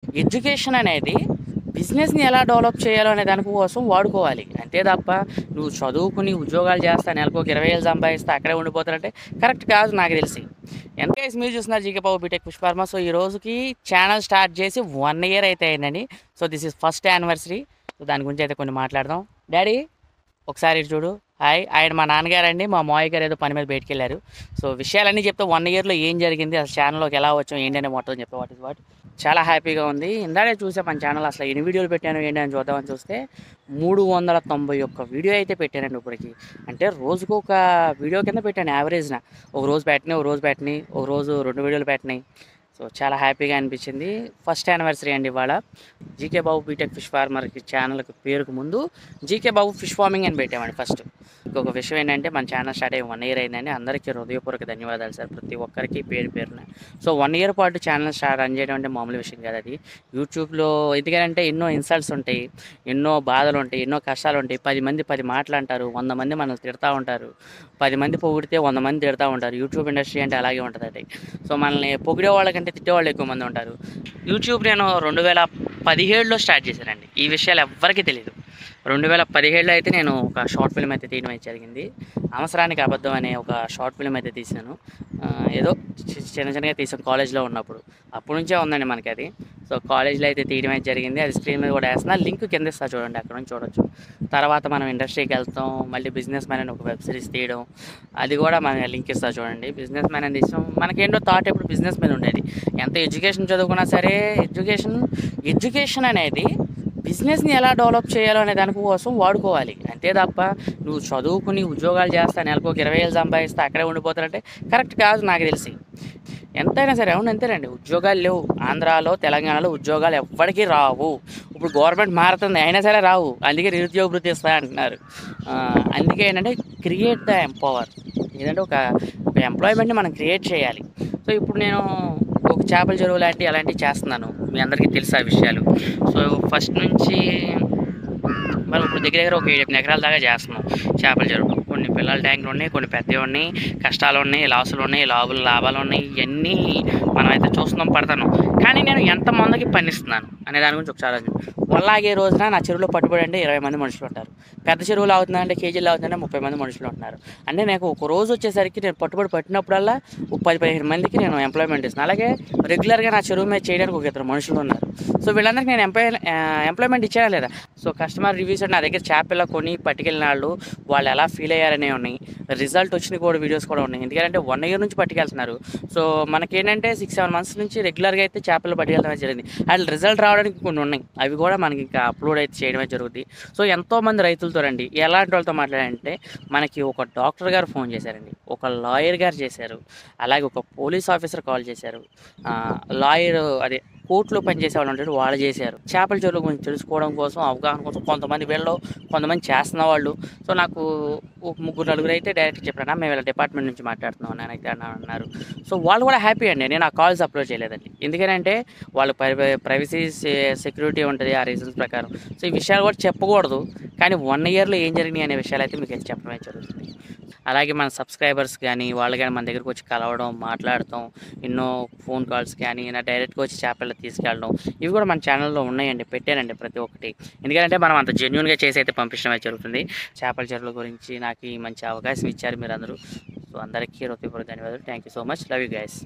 Education అనేది బిజినెస్‌ని ఎలా డెవలప్ చేయాలో అనే దాని కోసం వాడుకోవాలి. అంతే తప్ప నువ్వు చదువుకుని ఉద్యోగాలు చేస్తా, నెలకు ఒక 20,000 సంపాదిస్తా, అక్కడే ఉండిపోతానంటే కరెక్ట్ కాదు నాకు తెలిసి. ఎంత గైస్ మీరు చూస్తున్నారు జీకే పవర్ బీటెక్ పుష్పర్మ. సో, ఈ రోజుకి ఛానల్ స్టార్ట్ చేసి 1 ఇయర్ అయితే అయిందండి. So, this is first anniversary. So, దాని గురించి అయితే కొన్ని మాట్లాడదాం. డాడీ ఒకసారి ఇటు చూడు. హాయ్. ఆయన మా నాన్నగారండి. మా మావయ్య గారు ఏదో పని మీద బయటికెళ్లారు. సో, విషయాలన్నీ చెప్తే 1 ఇయర్‌లో ఏం జరిగింది, అసలు ఛానల్‌లోకి ఎలా వచ్చాం, ఏంటి అని మొత్తం చెప్తా. What is what. చాలా హ్యాపీగా ఉంది. ఇందాకే చూసా మన ఛానల్ అసలు ఎన్ని వీడియోలు పెట్టాను ఏంటి అని చూద్దామని చూస్తే 391 వీడియో అయితే పెట్టానండి ఇప్పటికి. అంటే రోజుకు ఒక వీడియో కింద పెట్టాను యావరేజ్‌న. ఒక రోజు పెట్టని, ఒక రోజు పెట్టని, ఒక రోజు 2 వీడియోలు పెట్టినాయి. సో, చాలా హ్యాపీగా అనిపించింది. ఫస్ట్ యానివర్సరీ అండి ఇవాళ. జీకే బాబు బీటెక్ ఫిష్ ఫార్మర్కి ఛానల్కి పేరుకు ముందు జీకే బాబు ఫిష్ ఫార్మింగ్ అని పెట్టామండి ఫస్ట్. ఇంకొక విషయం ఏంటంటే మన ఛానల్ స్టార్ట్ అయ్యి 1 ఇయర్ అయిందండి. అందరికీ హృదయపూర్వక ధన్యవాదాలు సార్, ప్రతి ఒక్కరికి పేరు పేరున. సో, 1 ఇయర్ పాటు ఛానల్ రన్ చేయడం అంటే మామూలు విషయం కాదు అది. యూట్యూబ్లో ఎందుకంటే ఎన్నో ఇన్సల్ట్స్ ఉంటాయి, ఎన్నో బాధలు ఉంటాయి, ఎన్నో కష్టాలు ఉంటాయి. 10 మంది 10 మాటలు అంటారు, 100 మంది మనల్ని తిడతా ఉంటారు. 10 మంది పొగిడితే 100 మంది తిడతా ఉంటారు. యూట్యూబ్ ఇండస్ట్రీ అంటే అలాగే ఉంటుందండి. సో, మనల్ని పొగిడే వాళ్ళకంటే తిట్టేవాళ్ళు ఎక్కువ మంది ఉంటారు. యూట్యూబ్ నేను 2017లో స్టార్ట్ చేశానండి. ఈ విషయాలు ఎవ్వరికీ తెలియదు. 2017లో అయితే నేను ఒక షార్ట్ ఫిల్మ్ అయితే తీయడం అయితే జరిగింది. అవసరానికి అబద్ధం అనే ఒక షార్ట్ ఫిల్మ్ అయితే తీశాను. ఏదో చిన్నగా తీసాను కాలేజ్లో ఉన్నప్పుడు. అప్పటి నుంచే ఉందండి మనకి అది. సో, కాలేజ్లో అయితే తీయడం అయితే జరిగింది. అది స్క్రీన్ మీద కూడా వేస్తున్నా, లింక్ కింద ఇస్తా చూడండి, అక్కడ నుంచి చూడొచ్చు. తర్వాత మనం ఇండస్ట్రీకి వెళ్తాం, మళ్ళీ బిజినెస్ మ్యాన్ అని ఒక వెబ్ సిరీస్ తీయడం, అది కూడా మన లింక్ ఇస్తా చూడండి. బిజినెస్ మ్యాన్ అని తీసాం. మనకేంటో థాట్ ఎప్పుడు బిజినెస్ మీద ఉండేది. ఎంత ఎడ్యుకేషన్ చదువుకున్నా సరే ఎడ్యుకేషన్ అనేది బిజినెస్‌ని ఎలా డెవలప్ చేయాలో అనే దాని కోసం వాడుకోవాలి. అంతే తప్ప నువ్వు చదువుకుని ఉద్యోగాలు చేస్తా, నెలకు ఒక 20,000 సంపాదిస్తా, అక్కడే ఉండిపోతానంటే కరెక్ట్ కాదు నాకు తెలిసి. ఎంతైనా సరే అవును అంతేనండి. ఉద్యోగాలు లేవు. ఆంధ్రాలో, తెలంగాణలో ఉద్యోగాలు ఎవ్వడికి రావు. ఇప్పుడు గవర్నమెంట్ మారుతుంది, అయినా సరే రావు. అందుకే నిరుద్యోగ భృతి ఇస్తా అంటున్నారు. అందుకే ఏంటంటే క్రియేట్ ద ఎంపవర్. ఏదంటే ఒక ఎంప్లాయ్మెంట్ని మనం క్రియేట్ చేయాలి. సో, ఇప్పుడు నేను ఒక చేపల చెరువు అలాంటివి చేస్తున్నాను. మీ అందరికీ తెలుసు ఆ విషయాలు. సో, ఫస్ట్ నుంచి మనం ఇప్పుడు దగ్గర ఒక 7 ఎకరాల దాకా చేస్తున్నాం చేపల చెరువు. కొన్ని పిల్లల ట్యాంకులు ఉన్నాయి, కొన్ని పెద్దవి ఉన్నాయి, కష్టాలు ఉన్నాయి, లాసులు ఉన్నాయి, లాభాలు ఉన్నాయి. ఇవన్నీ మనమైతే చూస్తున్నాం, పడుతున్నాం. కానీ నేను ఎంతమందికి పనిస్తున్నాను అనే దాని గురించి ఒకసారి వల్లాగే రోజున నా చెరువులో పట్టుబడి అంటే 20 మంది మనుషులు ఉంటారు. పెద్ద చెరువులు అవుతుందంటే కేజీలు అవుతుందంటే 30 మంది మనుషులు ఉంటున్నారు. అంటే నాకు ఒక రోజు వచ్చేసరికి నేను పట్టుబడి పట్టినప్పుడల్లా ఒక 10-15 మందికి నేను ఎంప్లాయ్మెంట్ ఇస్తున్నాను. అలాగే రెగ్యులర్గా నా చెరువు మీద చేయడానికి ఒక 2 మనుషులు ఉన్నారు. సో, వీళ్ళందరికీ నేను ఎంప్లాయ్మెంట్ ఇచ్చానా లేదా? సో, కస్టమర్ రివ్యూస్ అంటే నా దగ్గర చేపల కొని పట్టుకెళ్ళిన వాళ్ళు ఎలా ఫీల్ అయ్యారనే ఉన్నాయి. రిజల్ట్ వచ్చిన కూడా వీడియోస్ కూడా ఉన్నాయి. ఎందుకంటే 1 ఇయర్ నుంచి పట్టుకెళ్తున్నారు. సో, మనకేంటంటే 6-7 మంత్స్ నుంచి రెగ్యులర్గా అయితే చేపలు పట్టుకెళ్ళడం జరిగింది. అండ్ రిజల్ట్ రావడానికి కొన్ని ఉన్నాయి. అవి కూడా మనకి ఇంకా అప్లోడ్ అయితే చేయడమే జరుగుతుంది. సో, ఎంతోమంది రైతులతో రండి, ఎలాంటి వాళ్ళతో మాట్లాడారంటే మనకి ఒక డాక్టర్ గారు ఫోన్ చేశారండి, ఒక లాయర్ గారు చేశారు, అలాగే ఒక పోలీస్ ఆఫీసర్ కాల్ చేశారు, లాయర్ అదే కోర్టులో పనిచేసే వాళ్ళు ఉంటారు, వాళ్ళు చేశారు. చేపల చెరువుల గురించి తెలుసుకోవడం కోసం, అవగాహన కోసం కొంతమంది కొంతమంది చేస్తున్న వాళ్ళు. సో, నాకు ఒక 3-4 అయితే డైరెక్ట్ చెప్పాను, మేము ఇలా డిపార్ట్మెంట్ నుంచి మాట్లాడుతున్నాం నేనైతే అన్నారు. సో, వాళ్ళు కూడా హ్యాపీ అండి. నేను ఆ కాల్స్ అప్లోడ్ చేయలేదండి. ఎందుకంటే వాళ్ళు ప్రైవసీ సెక్యూరిటీ ఉంటుంది ఆ రీజన్స్ ప్రకారం. సో, ఈ విషయాలు కూడా చెప్పకూడదు. కానీ 1 ఇయర్లో ఏం జరిగినాయి అనే విషయాలు అయితే మీకు చెప్పడమే జరుగుతుంది. అలాగే మన సబ్స్క్రైబర్స్ కానీ వాళ్ళు కానీ మన దగ్గరకు వచ్చి కలవడం, మాట్లాడటం, ఎన్నో ఫోన్ కాల్స్ కానీ డైరెక్ట్గా వచ్చి చేపలు తీసుకెళ్ళడం, ఇవి కూడా మన ఛానల్లో ఉన్నాయండి, పెట్టానండి ప్రతి ఒక్కటి. ఎందుకంటే మనం అంత జెన్యూన్గా చేసి అయితే పంపించడం అయితే జరుగుతుంది. చేపల చెరువుల గురించి నాకు ఈ మంచి అవకాశం ఇచ్చారు మీరందరూ. సో, అందరికీ హృదయపూర్వక ధన్యవాదాలు. Thank you so much. Love you guys.